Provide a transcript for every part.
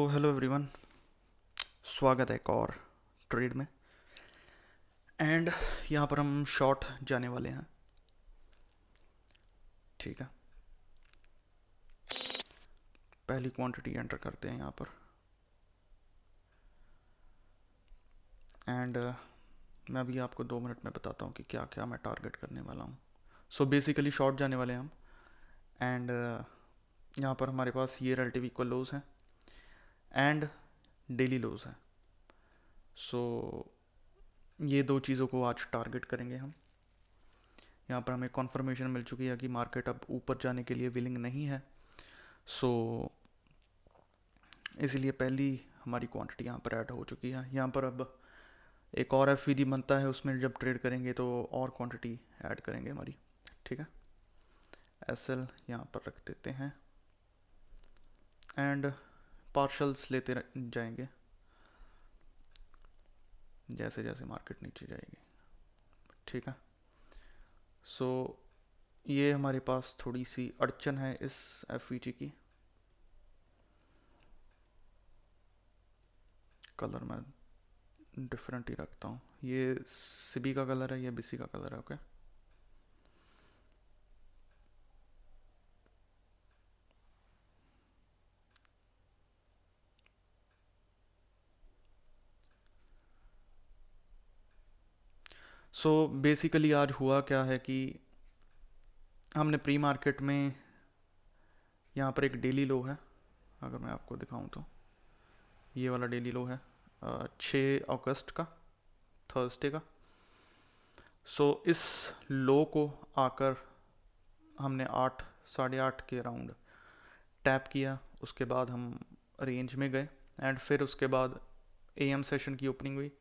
तो hello everyone, स्वागत है एक और ट्रेड में। एंड यहाँ पर हम शॉर्ट जाने वाले हैं। ठीक है, पहली क्वांटिटी एंटर करते हैं यहाँ पर। एंड मैं अभी आपको 2 मिनट में बताता हूँ कि क्या क्या मैं टारगेट करने वाला हूँ। सो बेसिकली शॉर्ट जाने वाले हैं हम। एंड यहाँ पर हमारे पास ये रिलेटिव इक्वल लोज हैं एंड डेली लोज हैं। सो ये दो चीज़ों को आज टारगेट करेंगे हम। यहाँ पर हमें कॉन्फर्मेशन मिल चुकी है कि मार्केट अब ऊपर जाने के लिए विलिंग नहीं है। सो इसीलिए पहली हमारी क्वांटिटी यहाँ पर ऐड हो चुकी है। यहाँ पर अब एक और एफ बनता है, उसमें जब ट्रेड करेंगे तो और क्वांटिटी ऐड करेंगे हमारी। ठीक है, एस एल यहाँ पर रख देते हैं एंड पार्शल्स लेते जाएंगे जैसे जैसे मार्केट नीचे जाएगी। ठीक है, सो ये हमारे पास थोड़ी सी अड़चन है इस एफ की। कलर मैं डिफरेंट ही रखता हूँ। ये सीबी का कलर है, ये बीसी का कलर है। ओके, सो बेसिकली आज हुआ क्या है कि हमने प्री मार्केट में यहाँ पर एक डेली लो है। अगर मैं आपको दिखाऊं तो ये वाला डेली लो है 6 अगस्त का, थर्सडे का। सो इस लो को आकर हमने 8 साढ़े 8 के अराउंड टैप किया। उसके बाद हम रेंज में गए एंड फिर उसके बाद एएम सेशन की ओपनिंग हुई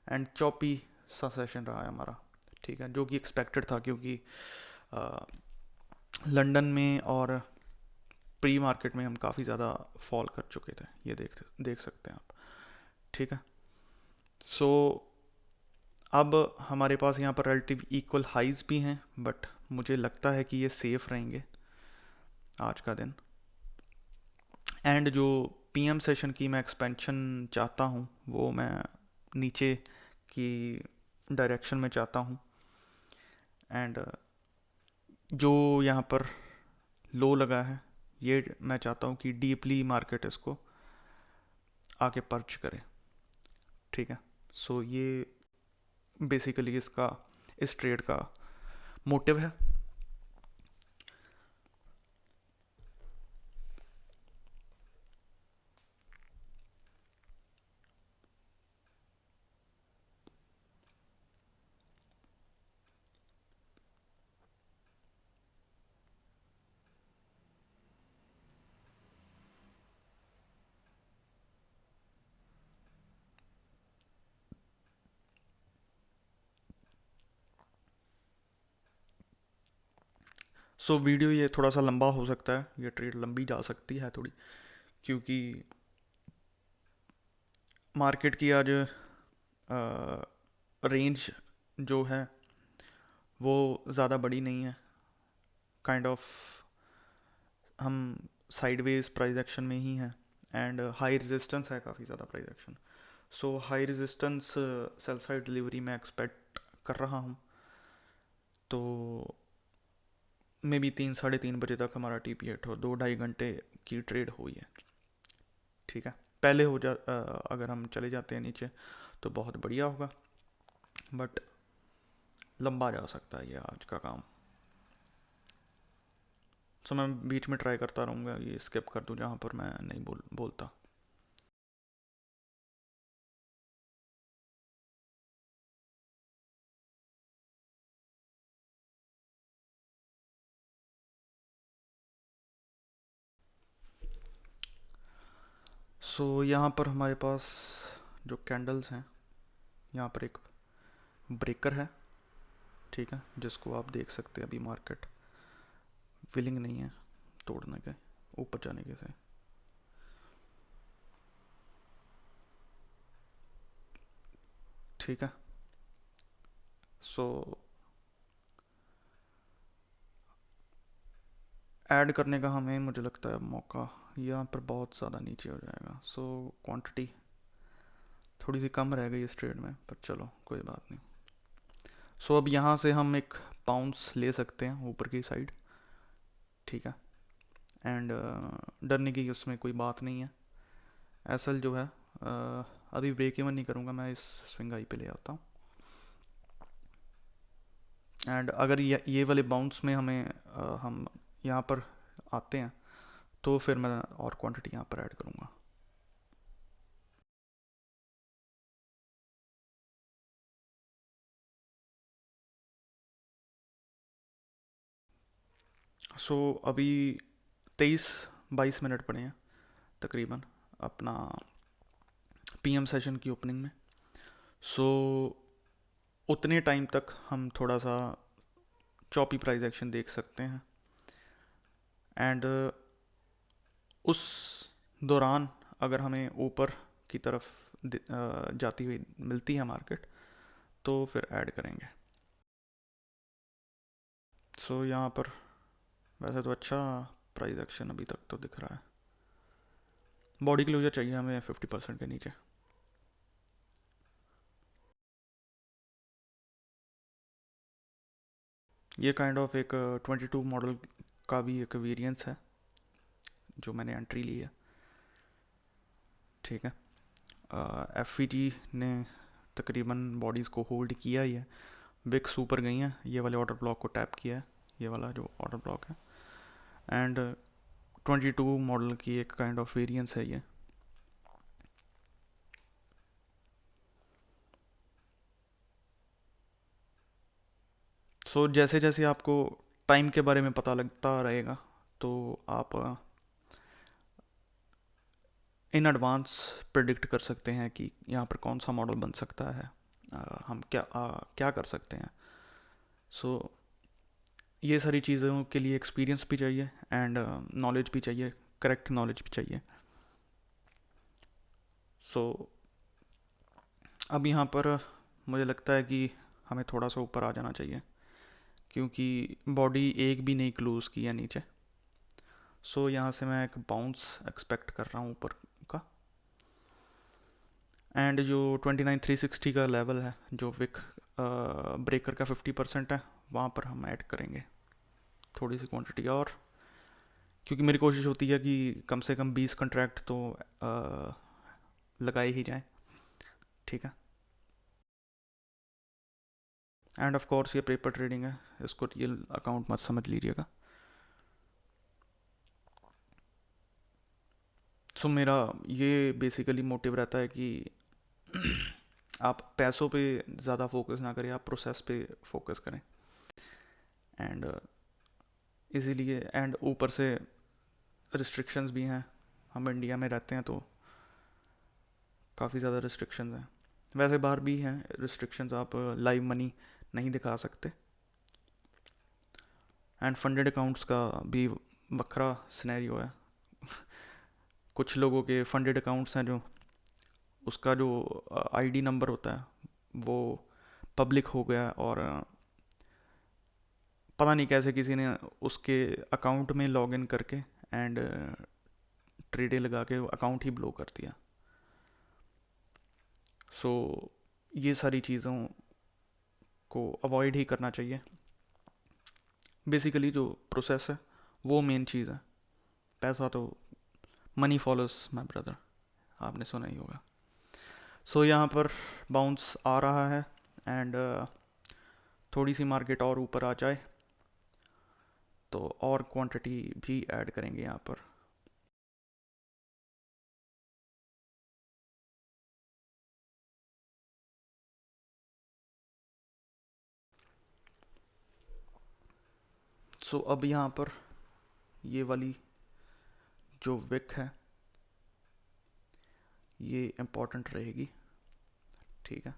एंड चौपी सा सेशन रहा है हमारा। ठीक है, जो कि एक्सपेक्टेड था क्योंकि लंदन में और प्री मार्केट में हम काफ़ी ज़्यादा फॉल कर चुके थे। ये देख सकते हैं आप। ठीक है, सो अब हमारे पास यहाँ पर रिलेटिव इक्वल हाइज भी हैं, बट मुझे लगता है कि ये सेफ रहेंगे आज का दिन। एंड जो पीएम सेशन की मैं एक्सपेंशन चाहता हूँ वो मैं नीचे की डायरेक्शन में चाहता हूँ। एंड जो यहाँ पर लो लगा है ये मैं चाहता हूँ कि डीपली मार्केट इसको आके पर्च करे। ठीक है, सो ये बेसिकली इसका इस ट्रेड का मोटिव है। सो वीडियो ये थोड़ा सा लंबा हो सकता है, ये ट्रेड लंबी जा सकती है थोड़ी, क्योंकि मार्केट की आज रेंज जो है वो ज़्यादा बड़ी नहीं है। काइंड ऑफ हम साइडवेज प्राइस एक्शन में ही हैं एंड हाई रेजिस्टेंस है, काफ़ी ज़्यादा price action. So high resistance sell side delivery मैं एक्सपेक्ट कर रहा हूँ। तो मे बी 3 साढ़े 3 बजे तक हमारा टीपी हिट हो, 2 ढाई घंटे की ट्रेड हुई है। ठीक है, पहले अगर हम चले जाते हैं नीचे तो बहुत बढ़िया होगा, बट लंबा जा सकता है ये आज का काम। सो मैं बीच में ट्राई करता रहूँगा, ये स्किप कर दूँ जहाँ पर मैं नहीं बोलता। सो यहाँ पर हमारे पास जो कैंडल्स हैं, यहाँ पर एक ब्रेकर है। ठीक है, जिसको आप देख सकते हैं अभी मार्केट विलिंग नहीं है तोड़ने के, ऊपर जाने के से। ठीक है, सो ऐड करने का हमें मुझे लगता है मौका यहाँ पर बहुत ज़्यादा नीचे हो जाएगा। सो क्वांटिटी थोड़ी सी कम रह गई इस ट्रेड में, पर चलो कोई बात नहीं। सो अब यहाँ से हम एक बाउंस ले सकते हैं ऊपर की साइड, ठीक है। एंड डरने की उसमें कोई बात नहीं है। एसएल जो है अभी ब्रेक इवन नहीं करूँगा, मैं इस स्विंग हाई पे ले आता हूँ। एंड अगर ये वाले बाउंस में हमें हम यहाँ पर आते हैं तो फिर मैं और क्वांटिटी यहाँ पर ऐड करूँगा। सो अभी 23-22 मिनट पड़े हैं तकरीबन अपना पीएम सेशन की ओपनिंग में। सो उतने टाइम तक हम थोड़ा सा चॉपी प्राइस एक्शन देख सकते हैं। एंड उस दौरान अगर हमें ऊपर की तरफ जाती हुई मिलती है मार्केट तो फिर ऐड करेंगे। सो यहाँ पर वैसे तो अच्छा प्राइस एक्शन अभी तक तो दिख रहा है। बॉडी क्लोजर चाहिए हमें 50% के नीचे। ये काइंड ऑफ एक 22 मॉडल का भी एक वेरिएंस है जो मैंने एंट्री ली है, ठीक है। एफ ने तकरीबन बॉडीज़ को होल्ड किया ही है। विक्स ऊपर गई हैं, ये वाले ऑर्डर ब्लॉक को टैप किया है, ये वाला जो ऑर्डर ब्लॉक है। एंड 22 मॉडल की एक काइंड ऑफ वेरिएंस है ये। सो जैसे जैसे आपको टाइम के बारे में पता लगता रहेगा तो आप इन एडवांस प्रिडिक्ट कर सकते हैं कि यहाँ पर कौन सा मॉडल बन सकता है। हम क्या कर सकते हैं। सो ये सारी चीज़ों के लिए एक्सपीरियंस भी चाहिए एंड नॉलेज भी चाहिए, करेक्ट नॉलेज भी चाहिए। सो अब यहाँ पर मुझे लगता है कि हमें थोड़ा सा ऊपर आ जाना चाहिए क्योंकि बॉडी एक भी नहीं क्लोज किया नीचे। सो यहाँ से मैं एक बाउंस एक्सपेक्ट कर रहा हूँ ऊपर का। एंड जो 29,360 का लेवल है जो विक ब्रेकर का 50% है, वहाँ पर हम ऐड करेंगे थोड़ी सी क्वांटिटी और, क्योंकि मेरी कोशिश होती है कि कम से कम 20 कंट्रैक्ट तो लगाए ही जाएं, ठीक है। एंड ऑफ कोर्स ये पेपर ट्रेडिंग है, इसको रियल अकाउंट मत समझ लीजिएगा। सो मेरा ये बेसिकली मोटिव रहता है कि आप पैसों पे ज़्यादा फोकस ना करें, आप प्रोसेस पे फोकस करें। एंड इसीलिए एंड ऊपर से रिस्ट्रिक्शंस भी हैं, हम इंडिया में रहते हैं तो काफ़ी ज़्यादा रिस्ट्रिक्शंस हैं। वैसे बाहर भी हैं रिस्ट्रिक्शंस, आप लाइव मनी नहीं दिखा सकते। एंड फंडेड अकाउंट्स का भी बखरा सिनेरियो है। कुछ लोगों के फंडेड अकाउंट्स हैं जो उसका जो आईडी नंबर होता है वो पब्लिक हो गया और पता नहीं कैसे किसी ने उसके अकाउंट में लॉगिन करके एंड ट्रेडें लगा के अकाउंट ही ब्लॉक कर दिया। सो ये सारी चीज़ों को अवॉइड ही करना चाहिए। बेसिकली जो प्रोसेस है वो मेन चीज़ है। पैसा तो मनी फॉलोस माय ब्रदर, आपने सुना ही होगा। सो यहाँ पर बाउंस आ रहा है एंड थोड़ी सी मार्केट और ऊपर आ जाए तो और क्वांटिटी भी ऐड करेंगे यहाँ पर। सो अब यहाँ पर ये वाली जो विक है ये इम्पोर्टेंट रहेगी, ठीक है।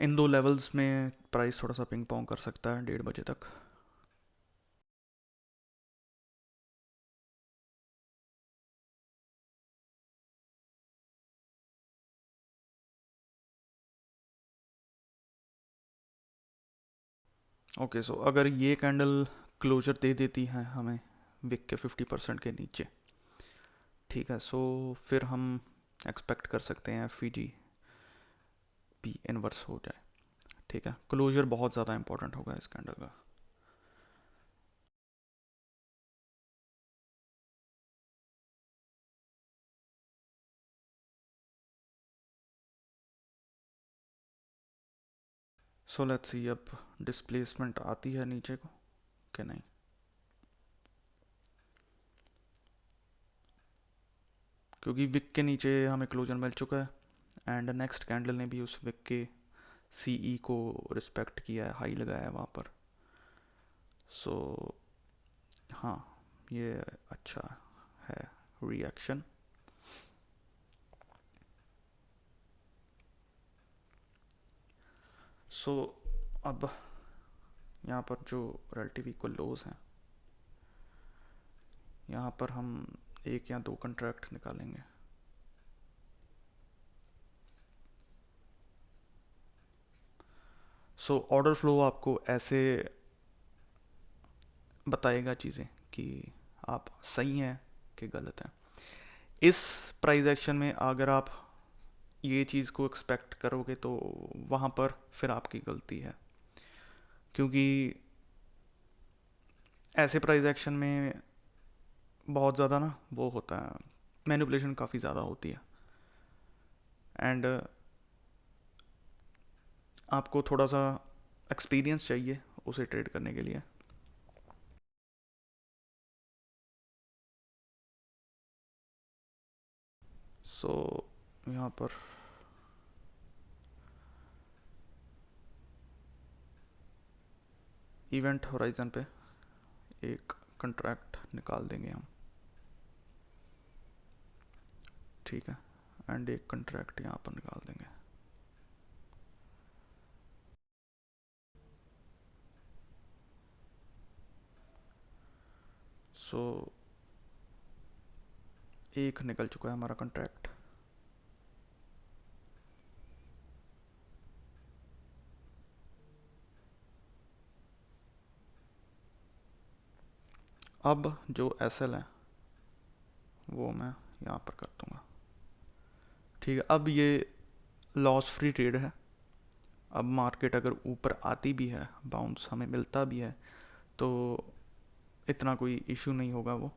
इन दो लेवल्स में प्राइस थोड़ा सा पिंग पोंग कर सकता है 1:30 बजे तक। ओके, सो अगर ये कैंडल क्लोजर दे देती है हमें विक के 50% के नीचे, ठीक है, सो फिर हम एक्सपेक्ट कर सकते हैं एफ भी इन्वर्स हो जाए। ठीक है, क्लोजर बहुत ज़्यादा इंपॉर्टेंट होगा इस कैंडल का। सो लेट्स सी अब डिस्प्लेसमेंट आती है नीचे को कि नहीं। क्योंकि विक के नीचे हमें क्लोजर मिल चुका है एंड नेक्स्ट कैंडल ने भी उस विक के सीई को रिस्पेक्ट किया है, हाई लगाया है वहाँ पर। सो हाँ, ये अच्छा है रिएक्शन। सो अब यहाँ पर जो रिलेटिव इक्वल लोज हैं, यहाँ पर हम एक या दो कंट्रैक्ट निकालेंगे। सो ऑर्डर फ्लो आपको ऐसे बताएगा चीज़ें कि आप सही हैं कि गलत हैं। इस प्राइस एक्शन में अगर आप ये चीज़ को एक्सपेक्ट करोगे तो वहाँ पर फिर आपकी गलती है, क्योंकि ऐसे प्राइस एक्शन में बहुत ज़्यादा ना वो होता है, मैनिपुलेशन काफ़ी ज़्यादा होती है एंड आपको थोड़ा सा एक्सपीरियंस चाहिए उसे ट्रेड करने के लिए। सो यहाँ पर इवेंट होराइजन पे एक कंट्रैक्ट निकाल देंगे हम, ठीक है, एंड एक कंट्रैक्ट यहाँ पर निकाल देंगे। सो एक निकल चुका है हमारा कंट्रैक्ट। अब जो एस एल है वो मैं यहाँ पर कर दूँगा, ठीक है। अब ये लॉस फ्री ट्रेड है। अब मार्केट अगर ऊपर आती भी है, बाउंस हमें मिलता भी है, तो इतना कोई इशू नहीं होगा वो।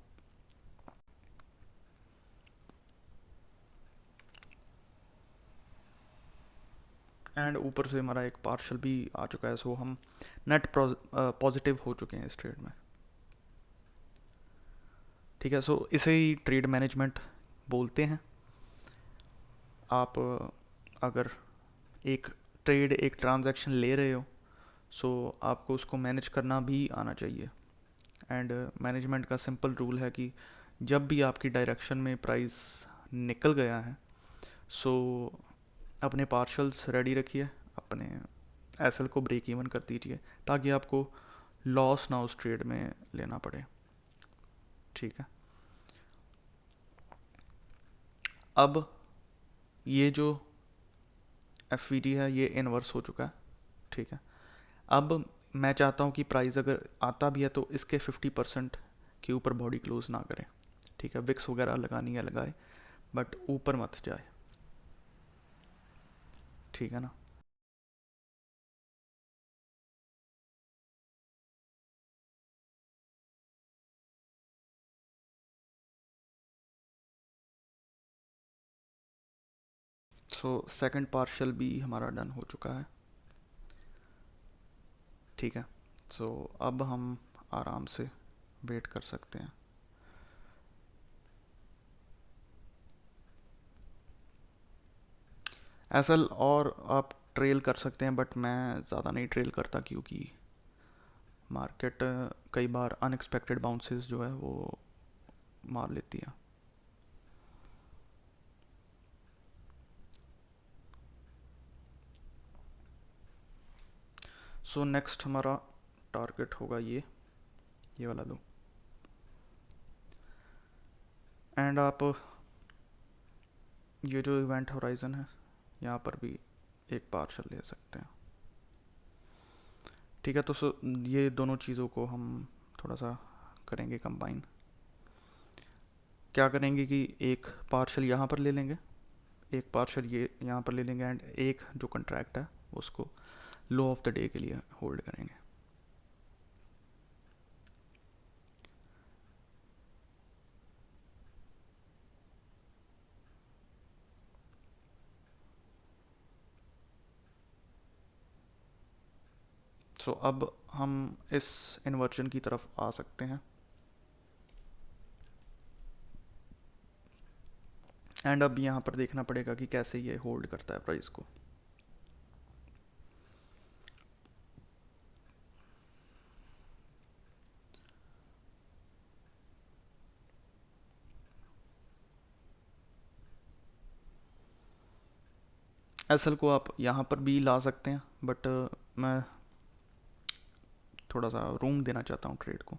एंड ऊपर से हमारा एक पार्शल भी आ चुका है, सो हम नेट पॉजिटिव हो चुके हैं इस ट्रेड में, ठीक है। सो इसे ही ट्रेड मैनेजमेंट बोलते हैं। आप अगर एक ट्रेड एक ट्रांजैक्शन ले रहे हो, सो आपको उसको मैनेज करना भी आना चाहिए। एंड मैनेजमेंट का सिंपल रूल है कि जब भी आपकी डायरेक्शन में प्राइस निकल गया है, सो अपने पार्शल्स रेडी रखिए, अपने एसएल को ब्रेक इवन कर दीजिए, ताकि आपको लॉस ना उस ट्रेड में लेना पड़े, ठीक है। अब ये जो एफ है ये इन्वर्स हो चुका है, ठीक है। अब मैं चाहता हूँ कि प्राइस अगर आता भी है तो इसके 50% के ऊपर बॉडी क्लोज ना करें, ठीक है। विक्स वगैरह लगानी है लगाए, बट ऊपर मत जाए, ठीक है ना। सो सेकंड पार्शल भी हमारा डन हो चुका है, ठीक है। सो अब हम आराम से वेट कर सकते हैं। एसएल और आप ट्रेल कर सकते हैं, बट मैं ज़्यादा नहीं ट्रेल करता, क्योंकि मार्केट कई बार अनएक्सपेक्टेड बाउंसेस जो है वो मार लेती है। सो नेक्स्ट हमारा टारगेट होगा ये वाला दो, एंड आप ये जो इवेंट होराइजन है यहाँ पर भी एक पार्शल ले सकते हैं, ठीक है, तो ये दोनों चीज़ों को हम थोड़ा सा करेंगे कंबाइन। क्या करेंगे कि एक पार्शल यहाँ पर ले लेंगे, एक पार्शल ये यहाँ पर ले लेंगे, एंड एक जो कंट्रैक्ट है उसको लो ऑफ द डे के लिए होल्ड करेंगे। सो अब हम इस इन्वर्जन की तरफ आ सकते हैं, एंड अब यहाँ पर देखना पड़ेगा कि कैसे ये होल्ड करता है प्राइस को। एसएल को आप यहाँ पर भी ला सकते हैं, बट मैं थोड़ा सा रूम देना चाहता हूँ ट्रेड को।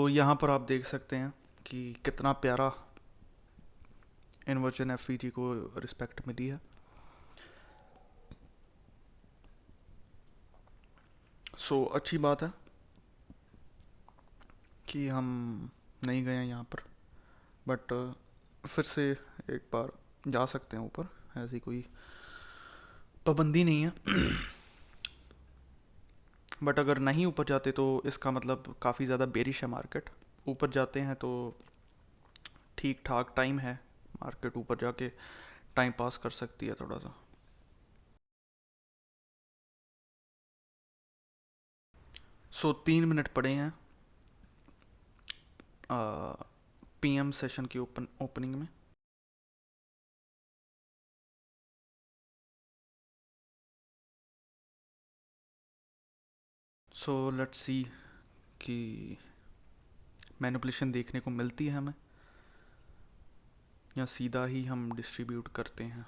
यहाँ पर आप देख सकते हैं कि कितना प्यारा इन्वर्जन एफ को रिस्पेक्ट मिली है। अच्छी बात है कि हम नहीं गए हैं यहाँ पर, बट फिर से एक बार जा सकते हैं ऊपर, ऐसी कोई पाबंदी नहीं है। बट अगर नहीं ऊपर जाते तो इसका मतलब काफ़ी ज़्यादा बेरिश है मार्केट। ऊपर जाते हैं तो ठीक ठाक टाइम है, मार्केट ऊपर जाके टाइम पास कर सकती है थोड़ा सा। 3 मिनट पड़े हैं पीएम सेशन की ओपनिंग में। लेट्स सी कि मैनिपुलेशन देखने को मिलती है हमें, या सीधा ही हम डिस्ट्रीब्यूट करते हैं।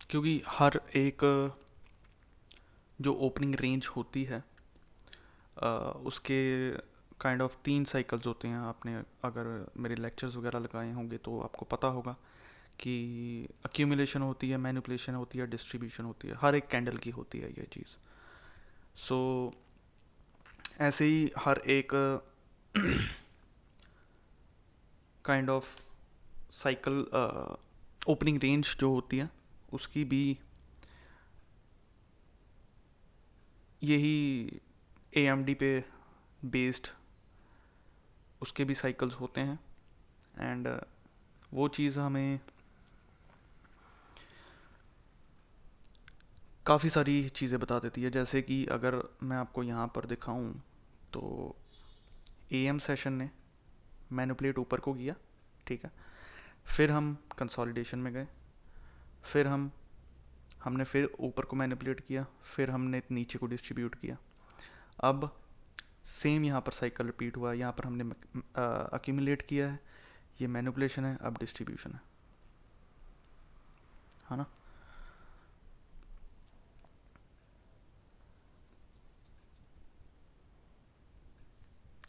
क्योंकि हर एक जो ओपनिंग रेंज होती है उसके काइंड ऑफ 3 साइकिल्स होते हैं। आपने अगर मेरे लेक्चर्स वगैरह लगाए होंगे तो आपको पता होगा कि अक्यूमुलेशन होती है, मैनिपुलेशन होती है, डिस्ट्रीब्यूशन होती है, हर एक कैंडल की होती है ये चीज़। सो ऐसे ही हर एक kind of cycle opening range जो होती है उसकी भी यही AMD पे बेस्ड उसके भी साइकिल्स होते हैं, एंड वो चीज़ हमें काफ़ी सारी चीज़ें बता देती है। जैसे कि अगर मैं आपको यहाँ पर दिखाऊं तो AM सेशन ने मैनिपुलेट ऊपर को किया, ठीक है, फिर हम कंसोलिडेशन में गए, फिर हमने फिर ऊपर को मैनिपुलेट किया, फिर हमने नीचे को डिस्ट्रीब्यूट किया। अब सेम यहाँ पर साइकिल रिपीट हुआ, यहाँ पर हमने अक्यूमुलेट किया है, ये मैनिपुलेशन है, अब डिस्ट्रीब्यूशन है ना।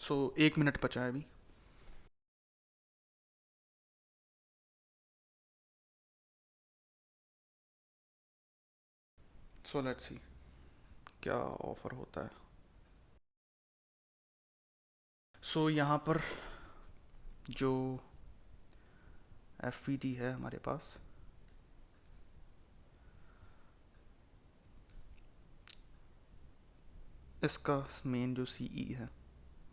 सो 1 मिनट बचा है अभी। लेट्स सी क्या ऑफर होता है। यहाँ पर जो FVT है हमारे पास, इसका मेन जो CE है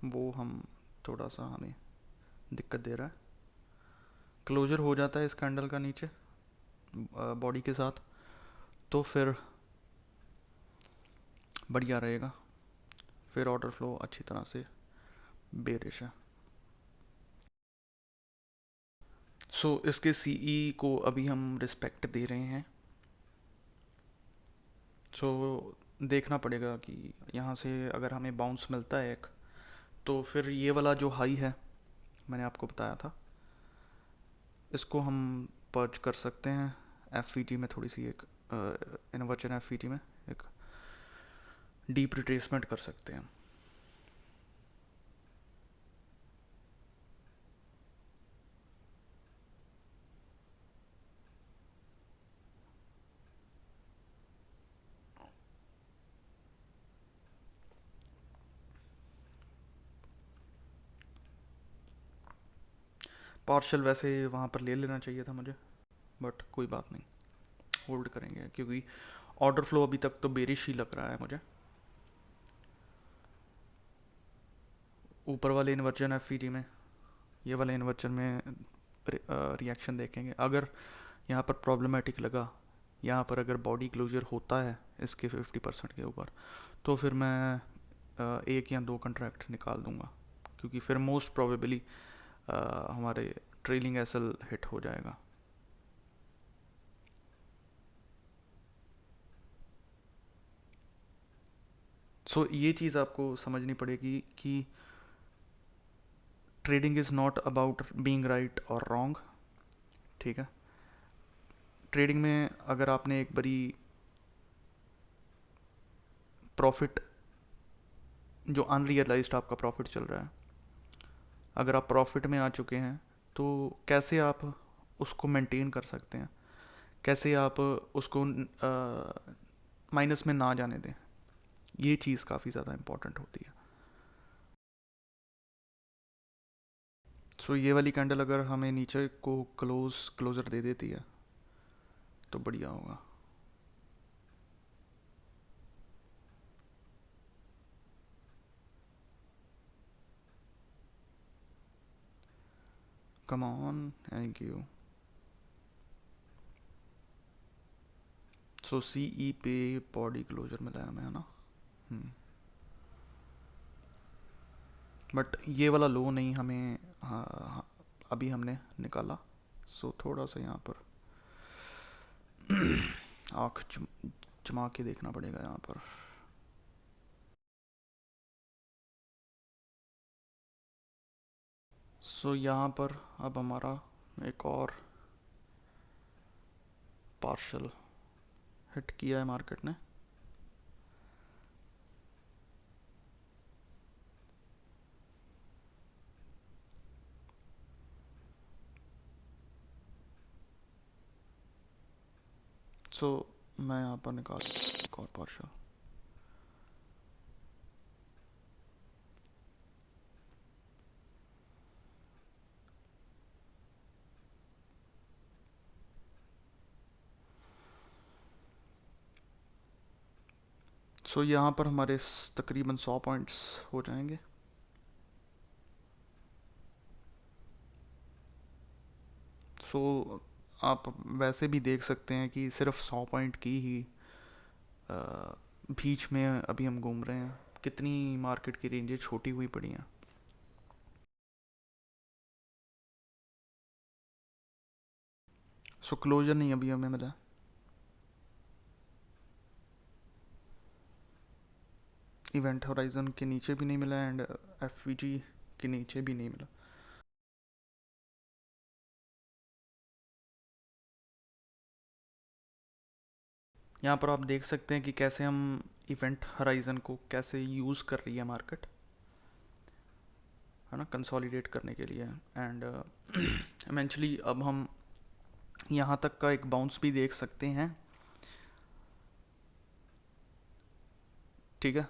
वो हम थोड़ा सा हमें दिक्कत दे रहा है। क्लोजर हो जाता है इस कैंडल का नीचे बॉडी के साथ तो फिर बढ़िया रहेगा, फिर ऑर्डर फ्लो अच्छी तरह से बेरिश है। इसके CE को अभी हम रिस्पेक्ट दे रहे हैं। देखना पड़ेगा कि यहाँ से अगर हमें बाउंस मिलता है एक, तो फिर ये वाला जो हाई है मैंने आपको बताया था, इसको हम पर्च कर सकते हैं एफ में थोड़ी सी एक इन्वर्जन एफ में एक डीप रिट्रेसमेंट कर सकते हैं। पार्शल वैसे वहाँ पर ले लेना चाहिए था मुझे, बट कोई बात नहीं, होल्ड करेंगे क्योंकि ऑर्डर फ्लो अभी तक तो बेरिश ही लग रहा है मुझे। ऊपर वाले इन्वर्जन एफ में, ये वाले इन्वर्जन में रिएक्शन देखेंगे। अगर यहाँ पर प्रॉब्लमेटिक लगा, यहाँ पर अगर बॉडी क्लोजर होता है इसके 50% के ऊपर, तो फिर मैं एक या दो कंट्रैक्ट निकाल दूंगा, क्योंकि फिर मोस्ट प्रोबेबली हमारे ट्रेलिंग एसएल हिट हो जाएगा। सो ये चीज़ आपको समझनी पड़ेगी कि trading is not about being right और रॉन्ग, ठीक है। ट्रेडिंग में अगर आपने एक बड़ी प्रॉफिट, जो अनरियलाइज्ड आपका प्रॉफिट चल रहा है, अगर आप प्रॉफिट में आ चुके हैं, तो कैसे आप उसको मेंटेन कर सकते हैं, कैसे आप उसको माइनस में ना जाने दें, ये चीज़ काफ़ी ज़्यादा इम्पोर्टेंट होती है। सो ये वाली कैंडल अगर हमें नीचे को क्लोज़र दे देती है तो बढ़िया होगा। Come on, thank you. So CE पे बॉडी क्लोजर मिला है हमें, है ना। बट ये वाला लो नहीं हमें, हाँ, हाँ, अभी हमने निकाला। सो थोड़ा सा यहाँ पर आँख चमा के देखना पड़ेगा यहाँ पर। सो यहाँ पर अब हमारा एक और पार्शल हिट किया है मार्केट ने। सो मैं यहाँ पर निकाल एक और पार्शल। सो यहाँ पर हमारे तकरीबन 100 पॉइंट्स हो जाएंगे। सो आप वैसे भी देख सकते हैं कि सिर्फ 100 पॉइंट की ही बीच में अभी हम घूम रहे हैं, कितनी मार्केट की रेंजें छोटी हुई पड़ी हैं। सो क्लोजर नहीं अभी हमें मिला, इवेंट होराइजन के नीचे भी नहीं मिला एंड एफ के नीचे भी नहीं मिला। यहाँ पर आप देख सकते हैं कि कैसे हम इवेंट होराइजन को कैसे यूज़ कर रही है मार्केट, है ना, कंसोलिडेट करने के लिए। एंड इवेंचुअली अब हम यहाँ तक का एक बाउंस भी देख सकते हैं, ठीक है।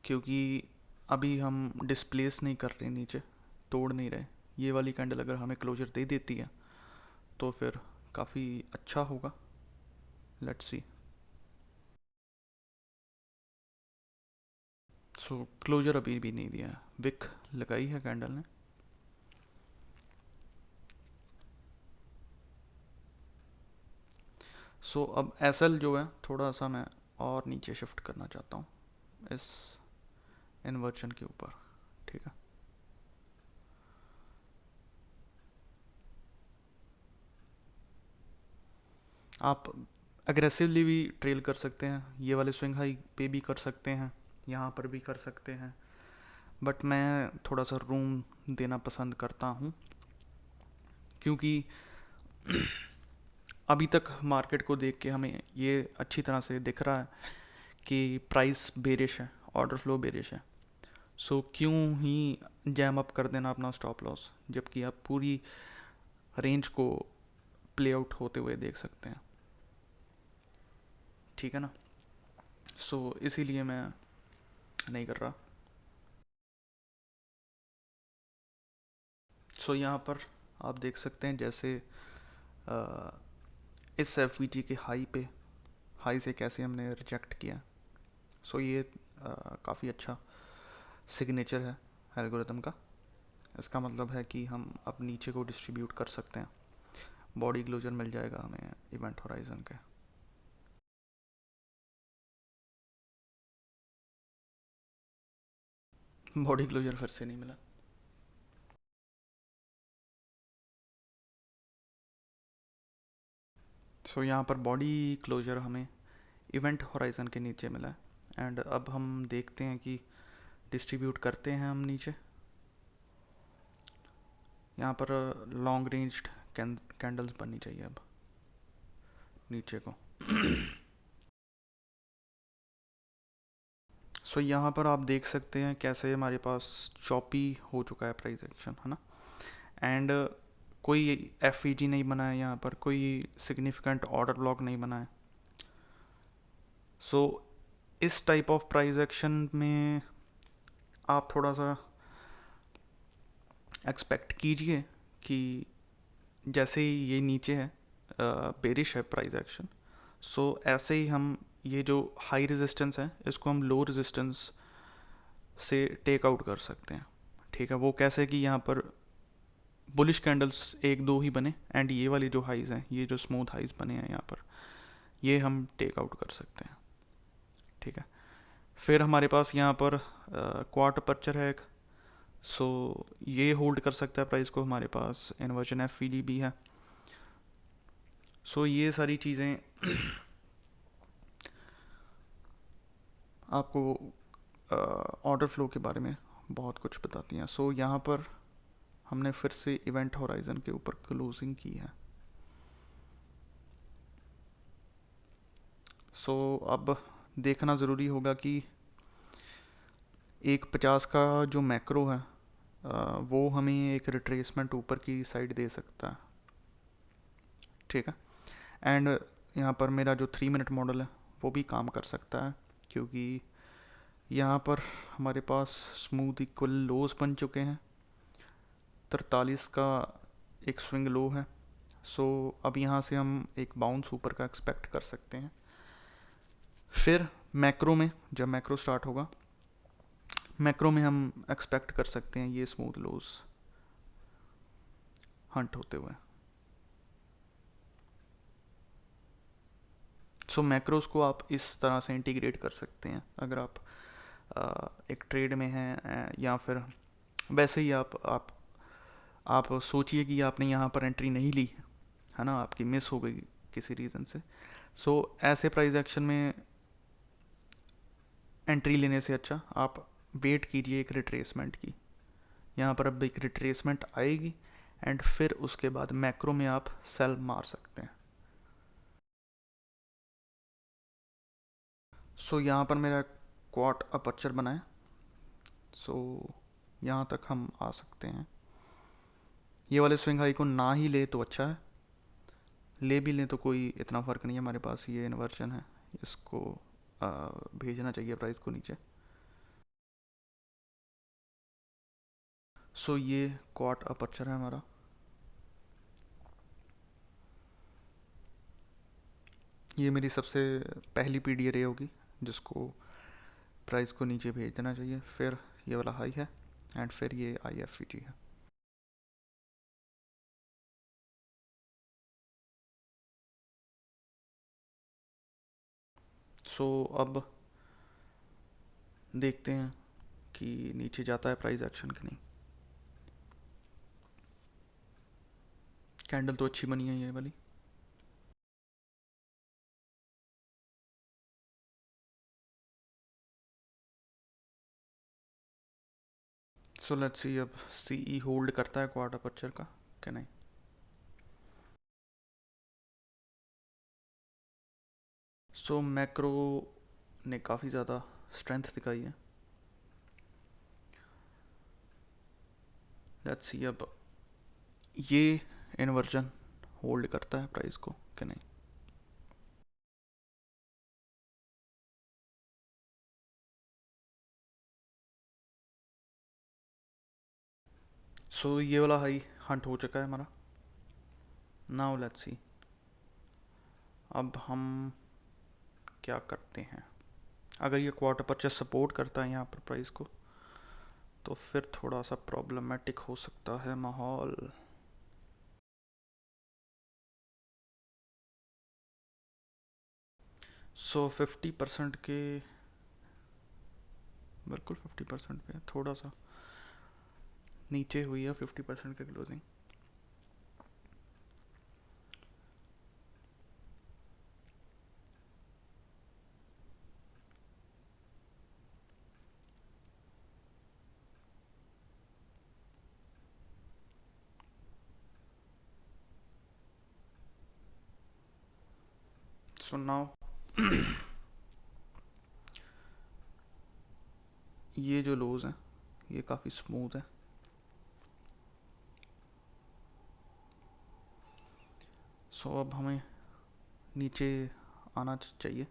क्योंकि अभी हम डिस्प्लेस नहीं कर रहे, नीचे तोड़ नहीं रहे। ये वाली कैंडल अगर हमें क्लोजर दे देती है तो फिर काफ़ी अच्छा होगा। Let's see. सो क्लोजर अभी भी नहीं दिया है, विक लगाई है कैंडल ने। सो अब एसएल जो है थोड़ा सा मैं और नीचे शिफ्ट करना चाहता हूँ इस इन्वर्जन के ऊपर, ठीक है। आप अग्रेसिवली भी ट्रेल कर सकते हैं, ये वाले स्विंग हाई पे भी कर सकते हैं, यहाँ पर भी कर सकते हैं, बट मैं थोड़ा सा रूम देना पसंद करता हूँ, क्योंकि अभी तक मार्केट को देख के हमें ये अच्छी तरह से दिख रहा है कि प्राइस बेरिश है, ऑर्डर फ्लो बेरिश है। सो क्यों ही जैम अप कर देना अपना स्टॉप लॉस, जबकि आप पूरी रेंज को प्ले आउट होते हुए देख सकते हैं, ठीक है ना। सो इसीलिए मैं नहीं कर रहा। सो यहाँ पर आप देख सकते हैं जैसे अ, इस एफ के हाई से कैसे हमने रिजेक्ट किया। सो ये काफ़ी अच्छा सिग्नेचर है एल्गोरिदम का। इसका मतलब है कि हम अब नीचे को डिस्ट्रीब्यूट कर सकते हैं, बॉडी क्लोजर मिल जाएगा हमें इवेंट होराइजन के। बॉडी क्लोजर फिर से नहीं मिला। सो यहाँ पर बॉडी क्लोजर हमें इवेंट होराइजन के नीचे मिला है। एंड अब हम देखते हैं कि डिस्ट्रीब्यूट करते हैं हम नीचे। यहाँ पर लॉन्ग रेंज्ड कैंडल्स बननी चाहिए अब नीचे को। सो यहाँ पर आप देख सकते हैं कैसे हमारे पास चॉपी हो चुका है प्राइस एक्शन, है ना। एंड कोई एफ नहीं बना है, यहाँ पर कोई सिग्निफिकेंट ऑर्डर ब्लॉक नहीं बना है। सो इस टाइप ऑफ प्राइस एक्शन में आप थोड़ा सा एक्सपेक्ट कीजिए कि जैसे ही ये नीचे है, बेरिश है प्राइस एक्शन, सो ऐसे ही हम ये जो हाई रेजिस्टेंस है इसको हम लो रेजिस्टेंस से टेक आउट कर सकते हैं, ठीक है। वो कैसे कि यहाँ पर बुलिश कैंडल्स एक दो ही बने, एंड ये वाली जो हाइज हैं, ये जो स्मूथ हाइज बने हैं यहाँ पर, ये हम टेक आउट कर सकते हैं, ठीक है। फिर हमारे पास यहाँ पर क्वार्टर अपर्चर है एक। सो ये होल्ड कर सकता है प्राइस को, हमारे पास इन्वर्जन एफ भी है। सो ये सारी चीज़ें आपको ऑर्डर फ्लो के बारे में बहुत कुछ बताती हैं। सो यहाँ पर हमने फिर से इवेंट होराइजन के ऊपर क्लोजिंग की है। सो अब देखना ज़रूरी होगा कि एक 50 का जो मैक्रो है वो हमें एक रिट्रेसमेंट ऊपर की साइड दे सकता है, ठीक है। एंड यहाँ पर मेरा जो 3 मिनट मॉडल है वो भी काम कर सकता है, क्योंकि यहाँ पर हमारे पास स्मूथ इक्वल लोज बन चुके हैं। 43 का एक स्विंग लो है। सो अब यहाँ से हम एक बाउंस ऊपर का एक्सपेक्ट कर सकते हैं। फिर मैक्रो में, जब मैक्रो स्टार्ट होगा, मैक्रो में हम एक्सपेक्ट कर सकते हैं ये स्मूथ लोज हंट होते हुए। सो मैक्रोस को आप इस तरह से इंटीग्रेट कर सकते हैं अगर आप एक ट्रेड में हैं, या फिर वैसे ही आप सोचिए कि आपने यहाँ पर एंट्री नहीं ली है ना, आपकी मिस हो गई किसी रीज़न से। सो ऐसे प्राइस एक्शन में एंट्री लेने से अच्छा आप वेट कीजिए एक रिट्रेसमेंट की। यहाँ पर अब एक रिट्रेसमेंट आएगी, एंड फिर उसके बाद मैक्रो में आप सेल मार सकते हैं। सो यहाँ पर मेरा क्वार्ट अपर्चर बना है। सो यहाँ तक हम आ सकते हैं। ये वाले स्विंग हाई को ना ही ले तो अच्छा है, ले भी लें तो कोई इतना फ़र्क नहीं है, हमारे पास ये इन्वर्जन है, इसको भेजना चाहिए प्राइस को नीचे। सो ये क्वार्ट अपर्चर है हमारा। ये मेरी सबसे पहली पी रे होगी जिसको प्राइस को नीचे भेज देना चाहिए। फिर ये वाला हाई है, एंड फिर ये आई है। सो अब देखते हैं कि नीचे जाता है प्राइस एक्शन कि नहीं। कैंडल तो अच्छी बनी है ये वाली। सो लेट्स सी अब सीई होल्ड करता है क्वार्टर पर्चर का क्या नहीं। सो मैक्रो ने काफ़ी ज़्यादा स्ट्रेंथ दिखाई है। लेट्स सी अब ये इन्वर्जन होल्ड करता है प्राइस को कि नहीं। सो ये वाला हाई हंट हो चुका है हमारा। नाउ लेट्स सी अब हम क्या करते हैं। अगर ये क्वार्टर परचेस सपोर्ट करता है यहाँ पर प्राइस को तो फिर थोड़ा सा प्रॉब्लमेटिक हो सकता है माहौल। सो 50% के बिल्कुल 50% पे थोड़ा सा नीचे हुई है 50% के क्लोजिंग। सो नाउ ये जो लोज हैं ये काफ़ी स्मूथ है। सो अब हमें नीचे आना चाहिए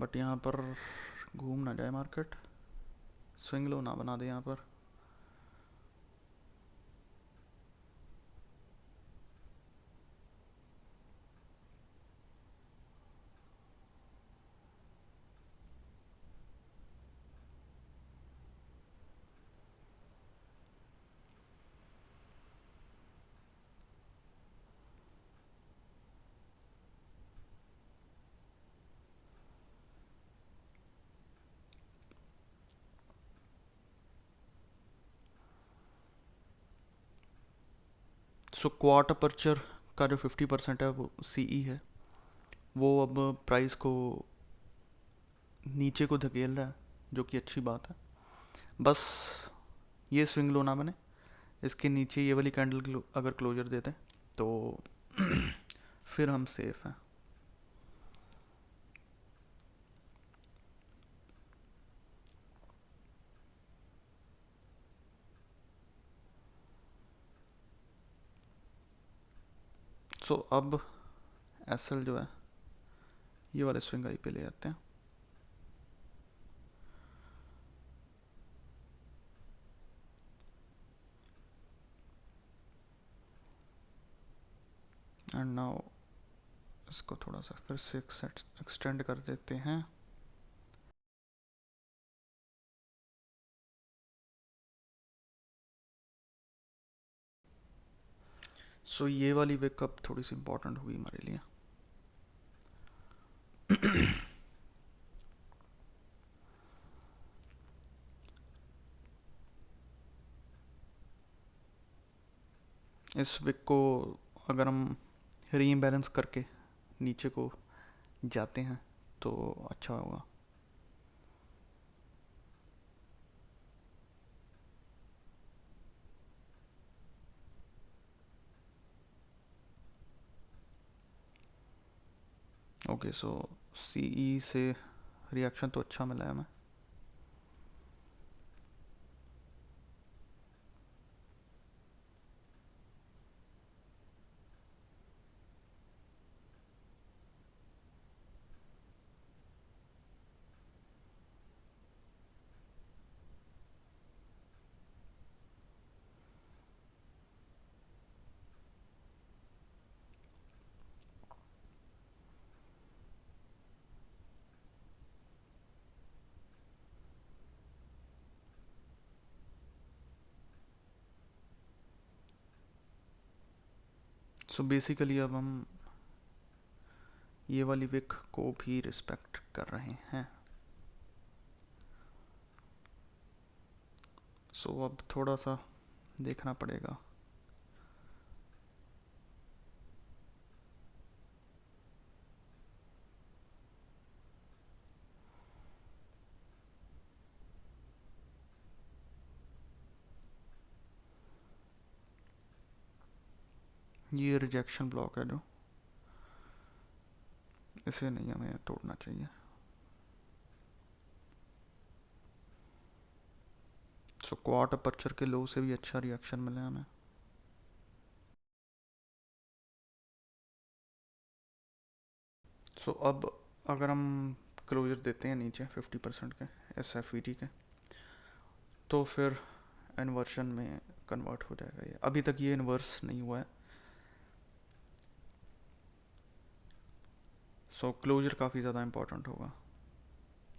बट यहाँ पर घूम ना जाए मार्केट, स्विंग लो ना बना दे यहाँ पर। सो क्वार्टर पर्चर का जो 50% है वो सीई है, वो अब प्राइस को नीचे को धकेल रहा है जो कि अच्छी बात है। बस ये स्विंग लो ना बने, इसके नीचे ये वाली कैंडल अगर क्लोजर देते हैं तो फिर हम सेफ हैं। सो अब एसएल जो है ये वाले स्विंग आई पे ले आते हैं। एंड नाउ इसको थोड़ा सा फिर से एक्सटेंड कर देते हैं। सो ये वाली वेकअप थोड़ी सी इम्पोर्टेंट हुई हमारे लिए। इस विक को अगर हम री बैलेंस करके नीचे को जाते हैं तो अच्छा होगा। ओके सो सीई से रिएक्शन तो अच्छा मिला है हमें। सो बेसिकली अब हम ये वाली विक को भी रिस्पेक्ट कर रहे हैं। सो अब थोड़ा सा देखना पड़ेगा। ये रिजेक्शन ब्लॉक है जो, इसे नहीं हमें तोड़ना चाहिए। सो क्वार्ट अपर्चर के लो से भी अच्छा रिएक्शन मिले हमें। सो अब अगर हम क्लोजर देते हैं नीचे 50% के SFVT के, तो फिर इन्वर्शन में कन्वर्ट हो जाएगा ये। अभी तक ये इन्वर्स नहीं हुआ है। सो क्लोजर काफ़ी ज़्यादा इंपॉर्टेंट होगा।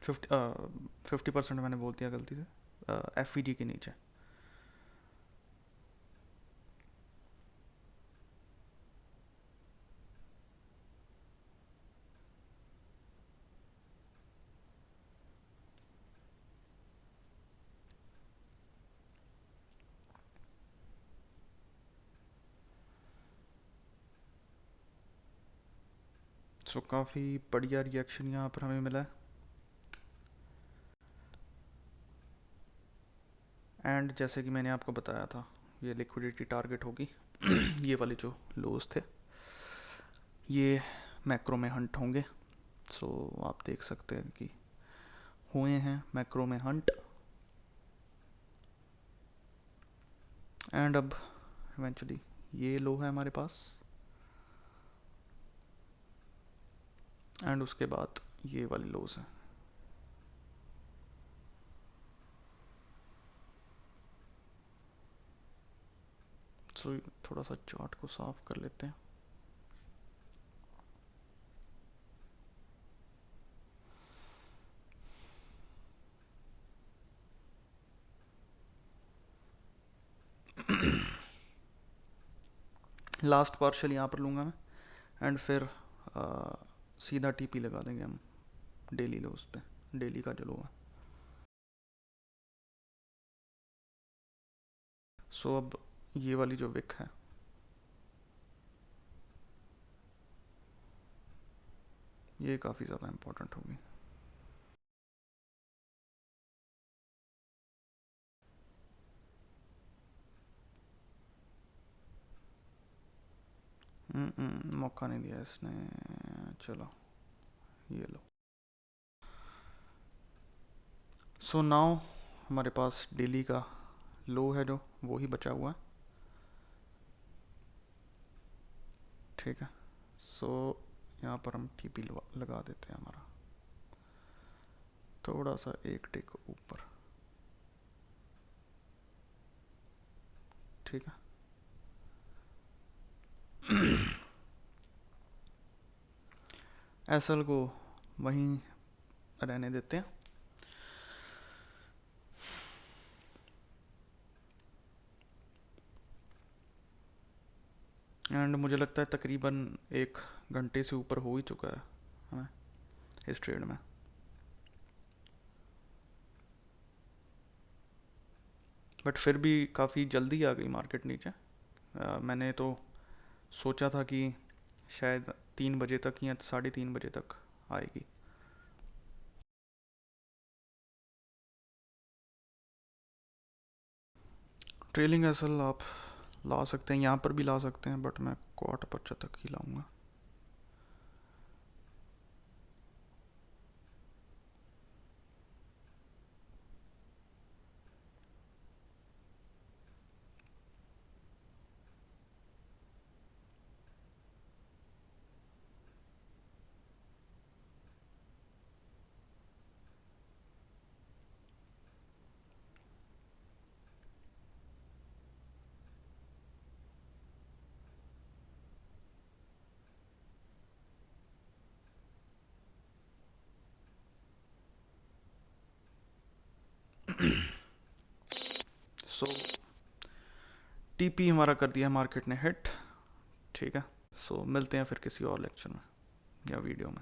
50% मैंने बोल दिया गलती से, FVT के नीचे। सो काफ़ी बढ़िया रिएक्शन यहाँ पर हमें मिला है। एंड जैसे कि मैंने आपको बताया था, ये लिक्विडिटी टारगेट होगी। ये वाले जो लोज थे ये मैक्रो में हंट होंगे। सो आप देख सकते हैं कि हुए हैं मैक्रो में हंट। एंड अब इवेंचुअली ये लो है हमारे पास, एंड उसके बाद ये वाली लोज है। सो थोड़ा सा चार्ट को साफ कर लेते हैं। लास्ट पार्शल यहाँ पर लूँगा मैं, एंड फिर सीधा TP लगा देंगे हम डेली लोज पे, डेली का जो लो है। सो अब ये वाली जो विक है, ये काफ़ी ज़्यादा इम्पोर्टेंट होगी। मौका नहीं दिया इसने। चलो ये लो। सो नाउ हमारे पास डेली का लो है जो, वो ही बचा हुआ है। ठीक है। सो यहाँ पर हम TP लगा देते हैं हमारा, थोड़ा सा एक टिक ऊपर। ठीक है। SL को वहीं रहने देते हैं। एंड मुझे लगता है तकरीबन 1 घंटे से ऊपर हो ही चुका है हमें इस ट्रेड में। बट फिर भी काफ़ी जल्दी आ गई मार्केट नीचे। मैंने तो सोचा था कि शायद 3 बजे तक या 3:30 बजे तक आएगी। ट्रेलिंग SL आप ला सकते हैं, यहाँ पर भी ला सकते हैं, बट मैं क्वार्टर पर तक ही लाऊंगा। सो TP हमारा कर दिया मार्केट ने हिट। ठीक है। सो मिलते हैं फिर किसी और लेक्चर में या वीडियो में।